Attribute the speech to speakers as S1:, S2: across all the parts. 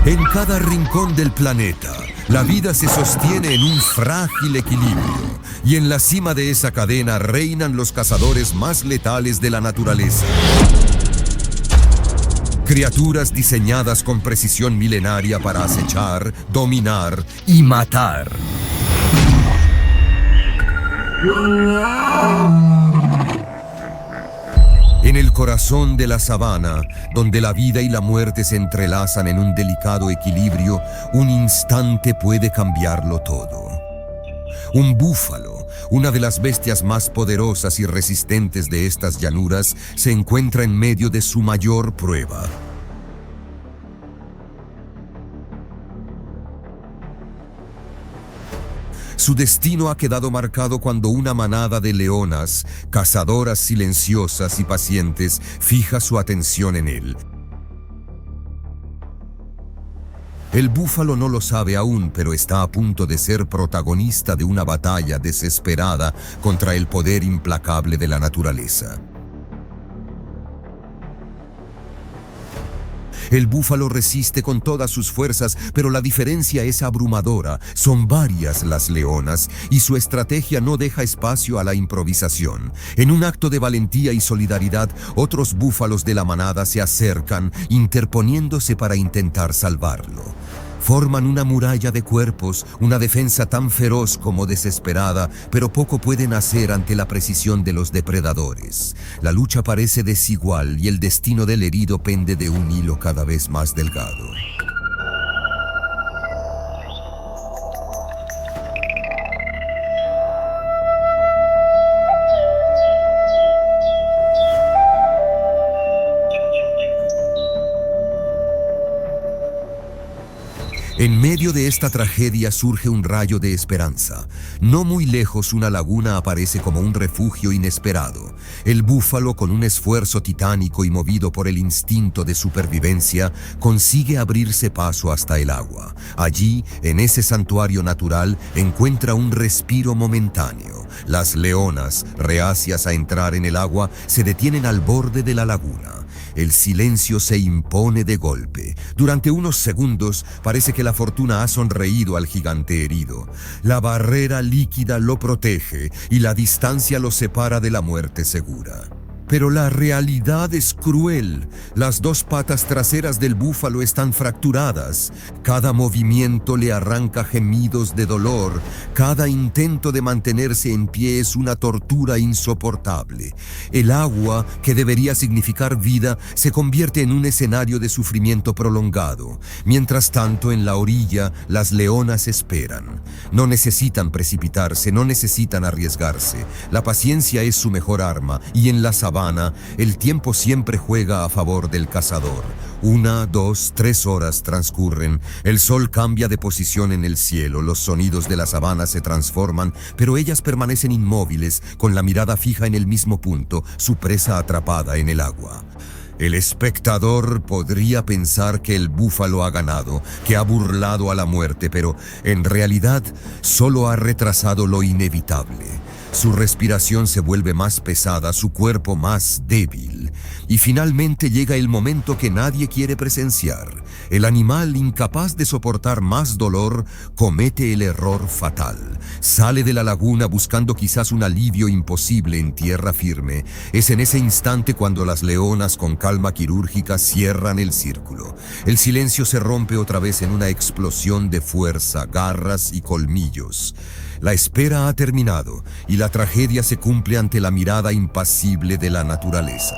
S1: En cada rincón del planeta, la vida se sostiene en un frágil equilibrio, y en la cima de esa cadena reinan los cazadores más letales de la naturaleza. Criaturas diseñadas con precisión milenaria para acechar, dominar y matar. En el corazón de la sabana, donde la vida y la muerte se entrelazan en un delicado equilibrio, un instante puede cambiarlo todo. Un búfalo, una de las bestias más poderosas y resistentes de estas llanuras, se encuentra en medio de su mayor prueba. Su destino ha quedado marcado cuando una manada de leonas, cazadoras silenciosas y pacientes, fija su atención en él. El búfalo no lo sabe aún, pero está a punto de ser protagonista de una batalla desesperada contra el poder implacable de la naturaleza. El búfalo resiste con todas sus fuerzas, pero la diferencia es abrumadora. Son varias las leonas y su estrategia no deja espacio a la improvisación. En un acto de valentía y solidaridad, otros búfalos de la manada se acercan, interponiéndose para intentar salvarlo. Forman una muralla de cuerpos, una defensa tan feroz como desesperada, pero poco pueden hacer ante la precisión de los depredadores. La lucha parece desigual y el destino del herido pende de un hilo cada vez más delgado. En medio de esta tragedia surge un rayo de esperanza. No muy lejos, una laguna aparece como un refugio inesperado. El búfalo, con un esfuerzo titánico y movido por el instinto de supervivencia, consigue abrirse paso hasta el agua. Allí, en ese santuario natural, encuentra un respiro momentáneo. Las leonas, reacias a entrar en el agua, se detienen al borde de la laguna. El silencio se impone de golpe. Durante unos segundos parece que la fortuna ha sonreído al gigante herido. La barrera líquida lo protege y la distancia lo separa de la muerte segura. Pero la realidad es cruel. Las dos patas traseras del búfalo están fracturadas. Cada movimiento le arranca gemidos de dolor. Cada intento de mantenerse en pie es una tortura insoportable. El agua, que debería significar vida, se convierte en un escenario de sufrimiento prolongado. Mientras tanto, en la orilla, las leonas esperan. No necesitan precipitarse, no necesitan arriesgarse. La paciencia es su mejor arma, y en la sabana, el tiempo siempre juega a favor del cazador. 1, 2, 3 horas transcurren. El sol cambia de posición en el cielo, los sonidos de la sabana se transforman, pero ellas permanecen inmóviles, con la mirada fija en el mismo punto, su presa atrapada en el agua. El espectador podría pensar que el búfalo ha ganado, que ha burlado a la muerte, pero en realidad solo ha retrasado lo inevitable. Su respiración se vuelve más pesada, su cuerpo más débil. Y finalmente llega el momento que nadie quiere presenciar. El animal, incapaz de soportar más dolor, comete el error fatal. Sale de la laguna buscando quizás un alivio imposible en tierra firme. Es en ese instante cuando las leonas, con calma quirúrgica, cierran el círculo. El silencio se rompe otra vez en una explosión de fuerza, garras y colmillos. La espera ha terminado y la tragedia se cumple ante la mirada impasible de la naturaleza.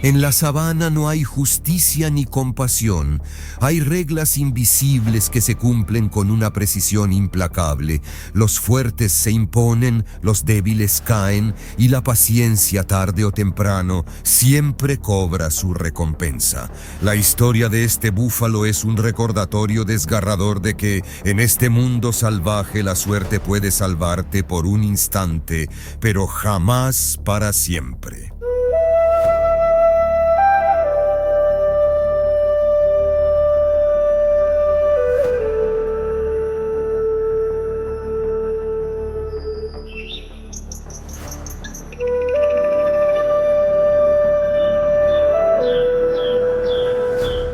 S1: En la sabana no hay justicia ni compasión. Hay reglas invisibles que se cumplen con una precisión implacable. Los fuertes se imponen, los débiles caen, y la paciencia, tarde o temprano, siempre cobra su recompensa. La historia de este búfalo es un recordatorio desgarrador de que, en este mundo salvaje, la suerte puede salvarte por un instante, pero jamás para siempre.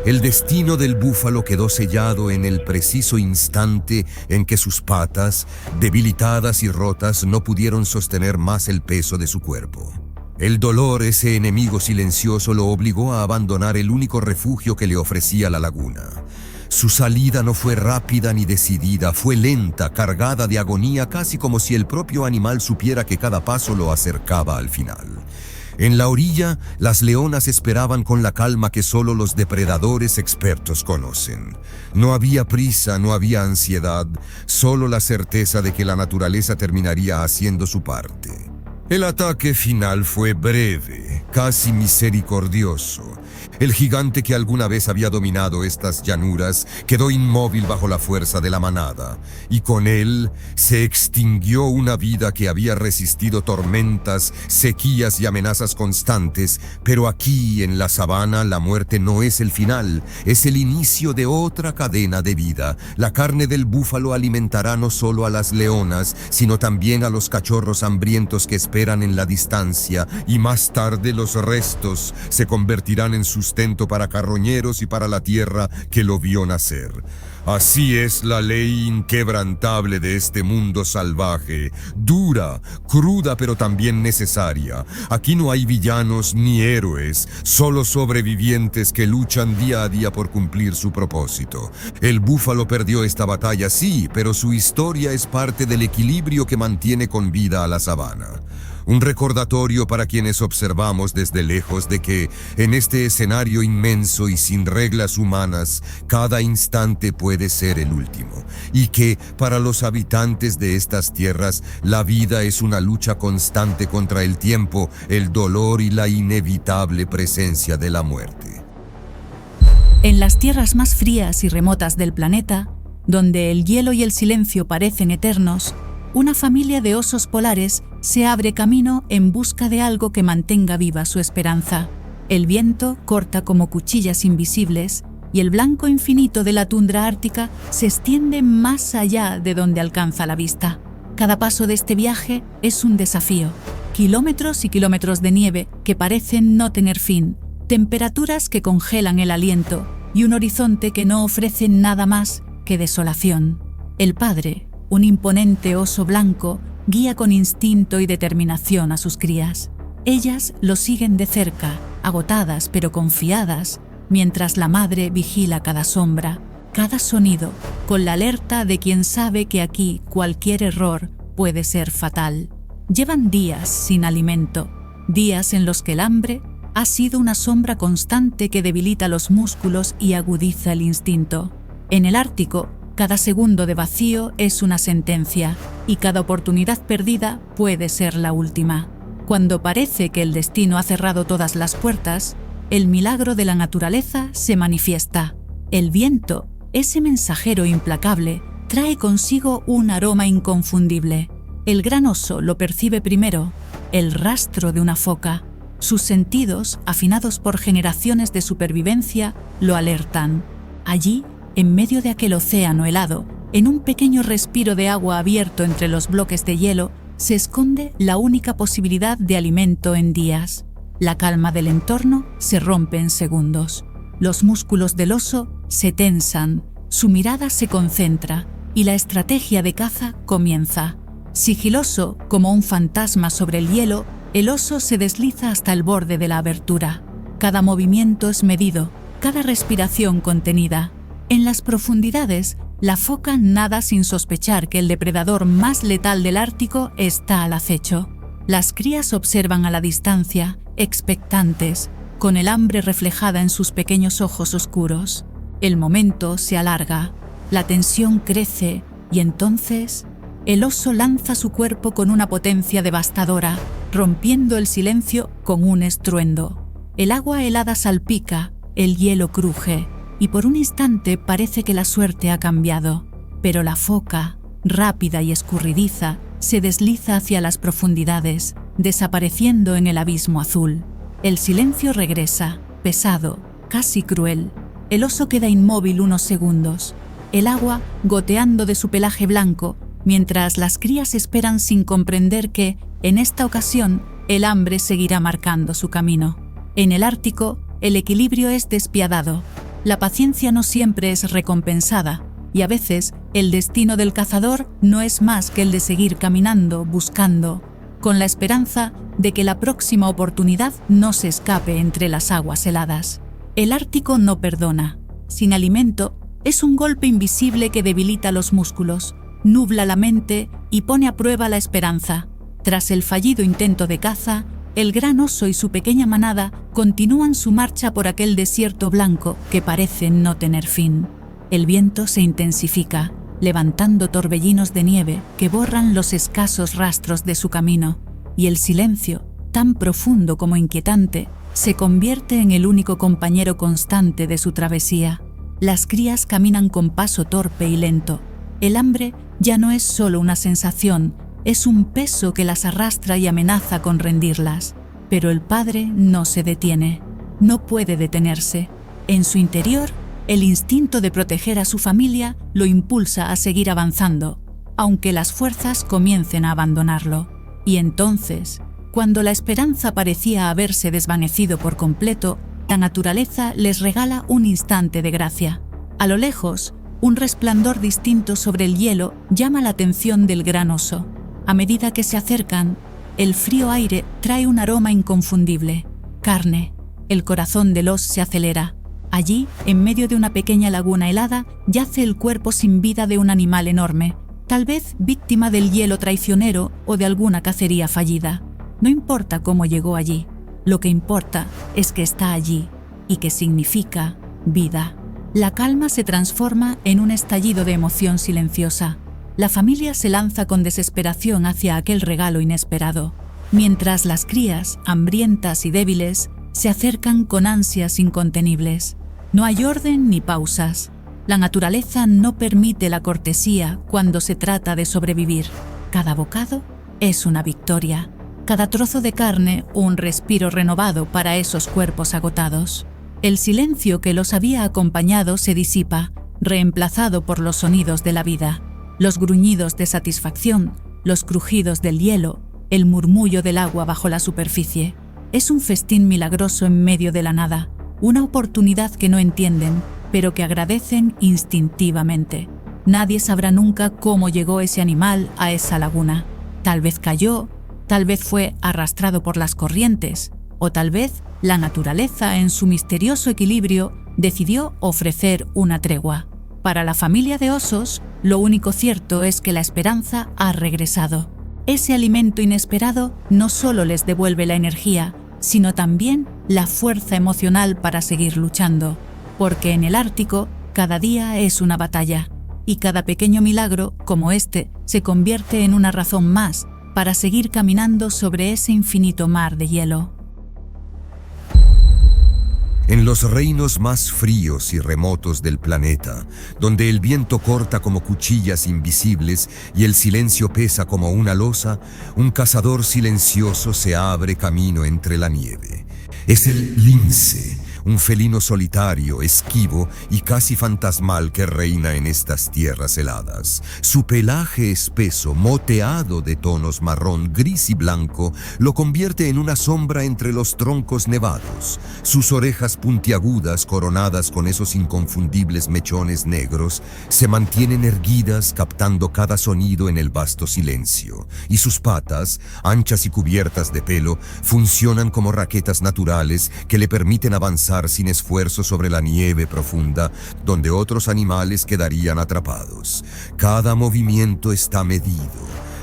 S1: El destino del búfalo quedó sellado en el preciso instante en que sus patas, debilitadas y rotas, no pudieron sostener más el peso de su cuerpo. El dolor, ese enemigo silencioso, lo obligó a abandonar el único refugio que le ofrecía la laguna. Su salida no fue rápida ni decidida, fue lenta, cargada de agonía, casi como si el propio animal supiera que cada paso lo acercaba al final. En la orilla, las leonas esperaban con la calma que solo los depredadores expertos conocen. No había prisa, no había ansiedad, solo la certeza de que la naturaleza terminaría haciendo su parte. El ataque final fue breve, casi misericordioso. El gigante que alguna vez había dominado estas llanuras quedó inmóvil bajo la fuerza de la manada, y con él se extinguió una vida que había resistido tormentas, sequías y amenazas constantes, pero aquí en la sabana la muerte no es el final, es el inicio de otra cadena de vida. La carne del búfalo alimentará no solo a las leonas, sino también a los cachorros hambrientos que esperan en la distancia, y más tarde los restos se convertirán en sustento para carroñeros y para la tierra que lo vio nacer. Así es la ley inquebrantable de este mundo salvaje, dura, cruda, pero también necesaria. Aquí no hay villanos ni héroes, solo sobrevivientes que luchan día a día por cumplir su propósito. El búfalo perdió esta batalla, sí, pero su historia es parte del equilibrio que mantiene con vida a la sabana. Un recordatorio para quienes observamos desde lejos de que, en este escenario inmenso y sin reglas humanas, cada instante puede ser el último, y que, para los habitantes de estas tierras, la vida es una lucha constante contra el tiempo, el dolor y la inevitable presencia de la muerte.
S2: En las tierras más frías y remotas del planeta, donde el hielo y el silencio parecen eternos, una familia de osos polares se abre camino en busca de algo que mantenga viva su esperanza. El viento corta como cuchillas invisibles y el blanco infinito de la tundra ártica se extiende más allá de donde alcanza la vista. Cada paso de este viaje es un desafío. Kilómetros y kilómetros de nieve que parecen no tener fin, temperaturas que congelan el aliento y un horizonte que no ofrece nada más que desolación. El padre, un imponente oso blanco, guía con instinto y determinación a sus crías. Ellas lo siguen de cerca, agotadas pero confiadas, mientras la madre vigila cada sombra, cada sonido, con la alerta de quien sabe que aquí cualquier error puede ser fatal. Llevan días sin alimento, días en los que el hambre ha sido una sombra constante que debilita los músculos y agudiza el instinto. En el Ártico, cada segundo de vacío es una sentencia y cada oportunidad perdida puede ser la última. Cuando parece que el destino ha cerrado todas las puertas, el milagro de la naturaleza se manifiesta. El viento, ese mensajero implacable, trae consigo un aroma inconfundible. El gran oso lo percibe primero, el rastro de una foca. Sus sentidos, afinados por generaciones de supervivencia, lo alertan. Allí, en medio de aquel océano helado, en un pequeño respiro de agua abierto entre los bloques de hielo, se esconde la única posibilidad de alimento en días. La calma del entorno se rompe en segundos. Los músculos del oso se tensan, su mirada se concentra y la estrategia de caza comienza. Sigiloso como un fantasma sobre el hielo, el oso se desliza hasta el borde de la abertura. Cada movimiento es medido, cada respiración contenida. En las profundidades, la foca nada sin sospechar que el depredador más letal del Ártico está al acecho. Las crías observan a la distancia, expectantes, con el hambre reflejada en sus pequeños ojos oscuros. El momento se alarga, la tensión crece y entonces el oso lanza su cuerpo con una potencia devastadora, rompiendo el silencio con un estruendo. El agua helada salpica, el hielo cruje, y por un instante parece que la suerte ha cambiado. Pero la foca, rápida y escurridiza, se desliza hacia las profundidades, desapareciendo en el abismo azul. El silencio regresa, pesado, casi cruel. El oso queda inmóvil unos segundos, el agua goteando de su pelaje blanco, mientras las crías esperan sin comprender que, en esta ocasión, el hambre seguirá marcando su camino. En el Ártico, el equilibrio es despiadado. La paciencia no siempre es recompensada, y a veces el destino del cazador no es más que el de seguir caminando, buscando, con la esperanza de que la próxima oportunidad no se escape entre las aguas heladas. El Ártico no perdona. Sin alimento, es un golpe invisible que debilita los músculos, nubla la mente y pone a prueba la esperanza. Tras el fallido intento de caza, el gran oso y su pequeña manada continúan su marcha por aquel desierto blanco que parece no tener fin. El viento se intensifica, levantando torbellinos de nieve que borran los escasos rastros de su camino, y el silencio, tan profundo como inquietante, se convierte en el único compañero constante de su travesía. Las crías caminan con paso torpe y lento. El hambre ya no es solo una sensación, es un peso que las arrastra y amenaza con rendirlas. Pero el padre no se detiene, no puede detenerse. En su interior, el instinto de proteger a su familia lo impulsa a seguir avanzando, aunque las fuerzas comiencen a abandonarlo. Y entonces, cuando la esperanza parecía haberse desvanecido por completo, la naturaleza les regala un instante de gracia. A lo lejos, un resplandor distinto sobre el hielo llama la atención del gran oso. A medida que se acercan, el frío aire trae un aroma inconfundible. Carne. El corazón del oso se acelera. Allí, en medio de una pequeña laguna helada, yace el cuerpo sin vida de un animal enorme, tal vez víctima del hielo traicionero o de alguna cacería fallida. No importa cómo llegó allí, lo que importa es que está allí y que significa vida. La calma se transforma en un estallido de emoción silenciosa. La familia se lanza con desesperación hacia aquel regalo inesperado, mientras las crías, hambrientas y débiles, se acercan con ansias incontenibles. No hay orden ni pausas. La naturaleza no permite la cortesía cuando se trata de sobrevivir. Cada bocado es una victoria. Cada trozo de carne un respiro renovado para esos cuerpos agotados. El silencio que los había acompañado se disipa, reemplazado por los sonidos de la vida. Los gruñidos de satisfacción, los crujidos del hielo, el murmullo del agua bajo la superficie. Es un festín milagroso en medio de la nada, una oportunidad que no entienden, pero que agradecen instintivamente. Nadie sabrá nunca cómo llegó ese animal a esa laguna. Tal vez cayó, tal vez fue arrastrado por las corrientes, o tal vez la naturaleza, en su misterioso equilibrio, decidió ofrecer una tregua. Para la familia de osos, lo único cierto es que la esperanza ha regresado. Ese alimento inesperado no solo les devuelve la energía, sino también la fuerza emocional para seguir luchando, porque en el Ártico cada día es una batalla, y cada pequeño milagro, como este, se convierte en una razón más para seguir caminando sobre ese infinito mar de hielo.
S1: En los reinos más fríos y remotos del planeta, donde el viento corta como cuchillas invisibles y el silencio pesa como una losa, un cazador silencioso se abre camino entre la nieve. Es el lince, un felino solitario, esquivo y casi fantasmal que reina en estas tierras heladas. Su pelaje espeso, moteado de tonos marrón, gris y blanco, lo convierte en una sombra entre los troncos nevados. Sus orejas puntiagudas, coronadas con esos inconfundibles mechones negros, se mantienen erguidas, captando cada sonido en el vasto silencio. Y sus patas, anchas y cubiertas de pelo, funcionan como raquetas naturales que le permiten avanzar sin esfuerzo sobre la nieve profunda, donde otros animales quedarían atrapados. Cada movimiento está medido.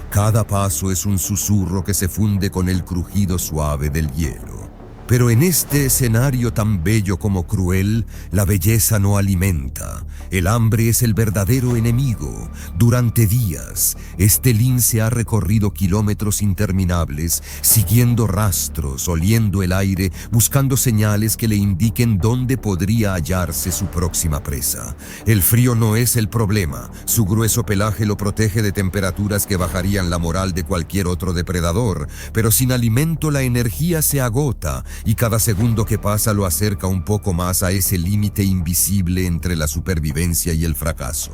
S1: Cada paso es un susurro que se funde con el crujido suave del hielo. Pero en este escenario tan bello como cruel, la belleza no alimenta. El hambre es el verdadero enemigo. Durante días, este lince ha recorrido kilómetros interminables, siguiendo rastros, oliendo el aire, buscando señales que le indiquen dónde podría hallarse su próxima presa. El frío no es el problema. Su grueso pelaje lo protege de temperaturas que bajarían la moral de cualquier otro depredador. Pero sin alimento la energía se agota, y cada segundo que pasa lo acerca un poco más a ese límite invisible entre la supervivencia y el fracaso.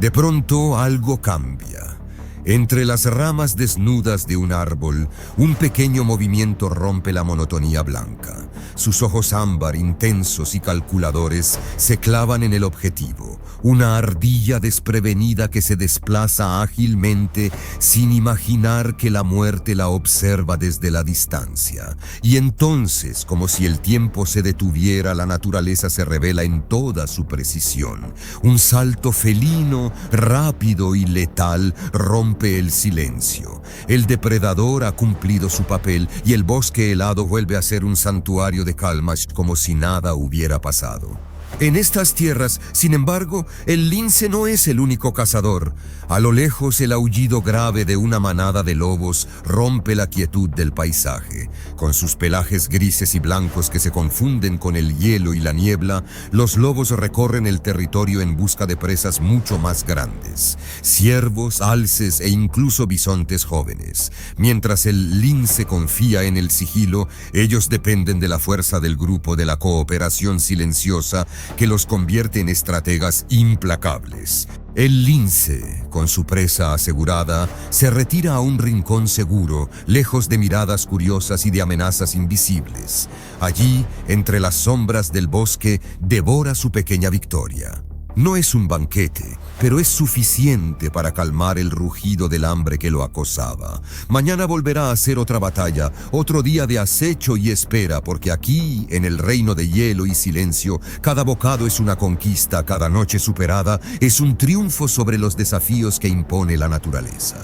S1: De pronto algo cambia. Entre las ramas desnudas de un árbol, un pequeño movimiento rompe la monotonía blanca. Sus ojos ámbar, intensos y calculadores, se clavan en el objetivo. Una ardilla desprevenida que se desplaza ágilmente sin imaginar que la muerte la observa desde la distancia. Y entonces, como si el tiempo se detuviera, la naturaleza se revela en toda su precisión. Un salto felino, rápido y letal, rompe el silencio. El depredador ha cumplido su papel y el bosque helado vuelve a ser un santuario de calma como si nada hubiera pasado. En estas tierras, sin embargo, el lince no es el único cazador. A lo lejos, el aullido grave de una manada de lobos rompe la quietud del paisaje. Con sus pelajes grises y blancos que se confunden con el hielo y la niebla, los lobos recorren el territorio en busca de presas mucho más grandes. Ciervos, alces e incluso bisontes jóvenes. Mientras el lince confía en el sigilo, ellos dependen de la fuerza del grupo, de la cooperación silenciosa que los convierte en estrategas implacables. El lince, con su presa asegurada, se retira a un rincón seguro, lejos de miradas curiosas y de amenazas invisibles. Allí, entre las sombras del bosque, devora su pequeña victoria. No es un banquete, pero es suficiente para calmar el rugido del hambre que lo acosaba. Mañana volverá a ser otra batalla, otro día de acecho y espera, porque aquí, en el reino de hielo y silencio, cada bocado es una conquista, cada noche superada es un triunfo sobre los desafíos que impone la naturaleza.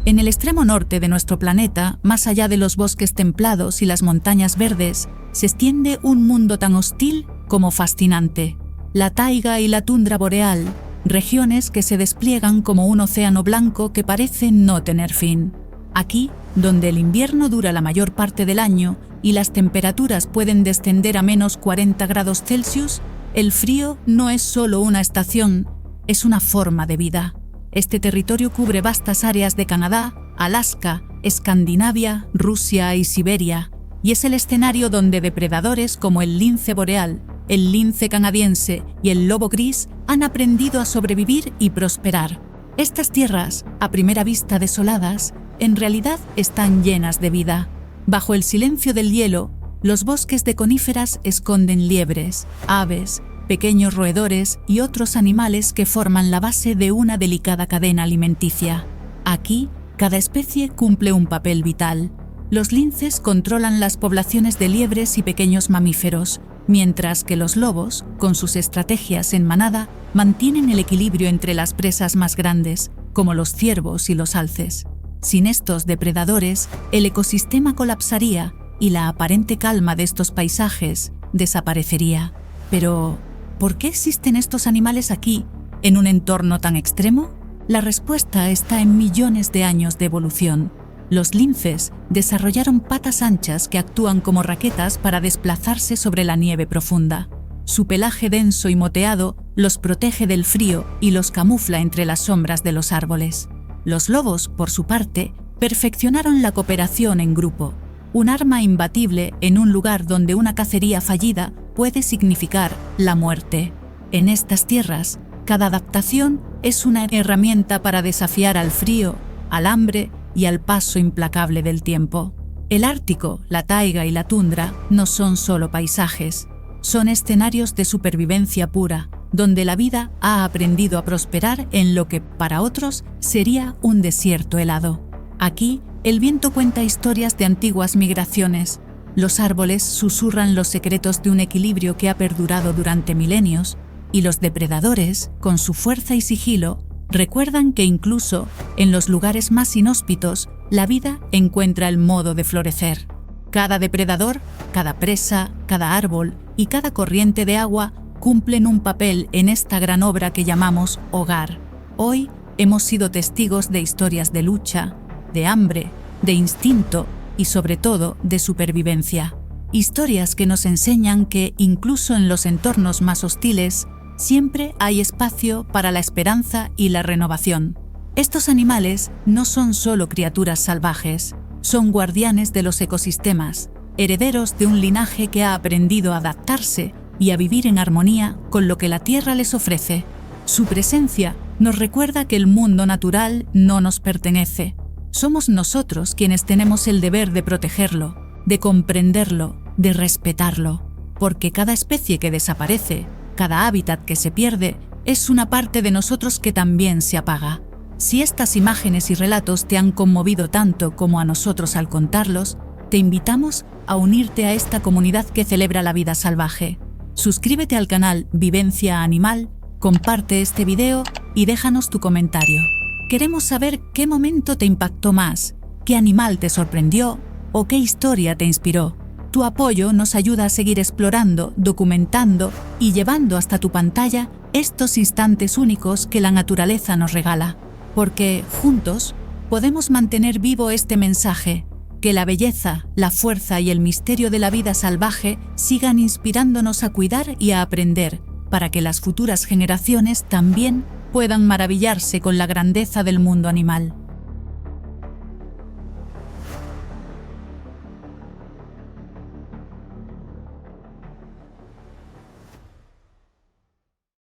S2: En el extremo norte de nuestro planeta, más allá de los bosques templados y las montañas verdes, se extiende un mundo tan hostil como fascinante. La taiga y la tundra boreal, regiones que se despliegan como un océano blanco que parece no tener fin. Aquí, donde el invierno dura la mayor parte del año y las temperaturas pueden descender a menos 40 grados Celsius, el frío no es solo una estación, es una forma de vida. Este territorio cubre vastas áreas de Canadá, Alaska, Escandinavia, Rusia y Siberia, y es el escenario donde depredadores como el lince boreal, el lince canadiense y el lobo gris han aprendido a sobrevivir y prosperar. Estas tierras, a primera vista desoladas, en realidad están llenas de vida. Bajo el silencio del hielo, los bosques de coníferas esconden liebres, aves, pequeños roedores y otros animales que forman la base de una delicada cadena alimenticia. Aquí, cada especie cumple un papel vital. Los linces controlan las poblaciones de liebres y pequeños mamíferos, mientras que los lobos, con sus estrategias en manada, mantienen el equilibrio entre las presas más grandes, como los ciervos y los alces. Sin estos depredadores, el ecosistema colapsaría y la aparente calma de estos paisajes desaparecería. Pero, ¿por qué existen estos animales aquí, en un entorno tan extremo? La respuesta está en millones de años de evolución. Los linces desarrollaron patas anchas que actúan como raquetas para desplazarse sobre la nieve profunda. Su pelaje denso y moteado los protege del frío y los camufla entre las sombras de los árboles. Los lobos, por su parte, perfeccionaron la cooperación en grupo, un arma imbatible en un lugar donde una cacería fallida puede significar la muerte. En estas tierras, cada adaptación es una herramienta para desafiar al frío, al hambre y al paso implacable del tiempo. El Ártico, la taiga y la tundra no son solo paisajes, son escenarios de supervivencia pura, donde la vida ha aprendido a prosperar en lo que, para otros, sería un desierto helado. Aquí, el viento cuenta historias de antiguas migraciones, los árboles susurran los secretos de un equilibrio que ha perdurado durante milenios, y los depredadores, con su fuerza y sigilo, recuerdan que incluso en los lugares más inhóspitos, la vida encuentra el modo de florecer. Cada depredador, cada presa, cada árbol y cada corriente de agua cumplen un papel en esta gran obra que llamamos hogar. Hoy hemos sido testigos de historias de lucha, de hambre, de instinto y sobre todo de supervivencia. Historias que nos enseñan que incluso en los entornos más hostiles, siempre hay espacio para la esperanza y la renovación. Estos animales no son solo criaturas salvajes, son guardianes de los ecosistemas, herederos de un linaje que ha aprendido a adaptarse y a vivir en armonía con lo que la tierra les ofrece. Su presencia nos recuerda que el mundo natural no nos pertenece. Somos nosotros quienes tenemos el deber de protegerlo, de comprenderlo, de respetarlo, porque cada especie que desaparece, cada hábitat que se pierde, es una parte de nosotros que también se apaga. Si estas imágenes y relatos te han conmovido tanto como a nosotros al contarlos, te invitamos a unirte a esta comunidad que celebra la vida salvaje. Suscríbete al canal Vivencia Animal, comparte este video y déjanos tu comentario. Queremos saber qué momento te impactó más, qué animal te sorprendió o qué historia te inspiró. Tu apoyo nos ayuda a seguir explorando, documentando y llevando hasta tu pantalla estos instantes únicos que la naturaleza nos regala. Porque, juntos, podemos mantener vivo este mensaje, que la belleza, la fuerza y el misterio de la vida salvaje sigan inspirándonos a cuidar y a aprender, para que las futuras generaciones también puedan maravillarse con la grandeza del mundo animal.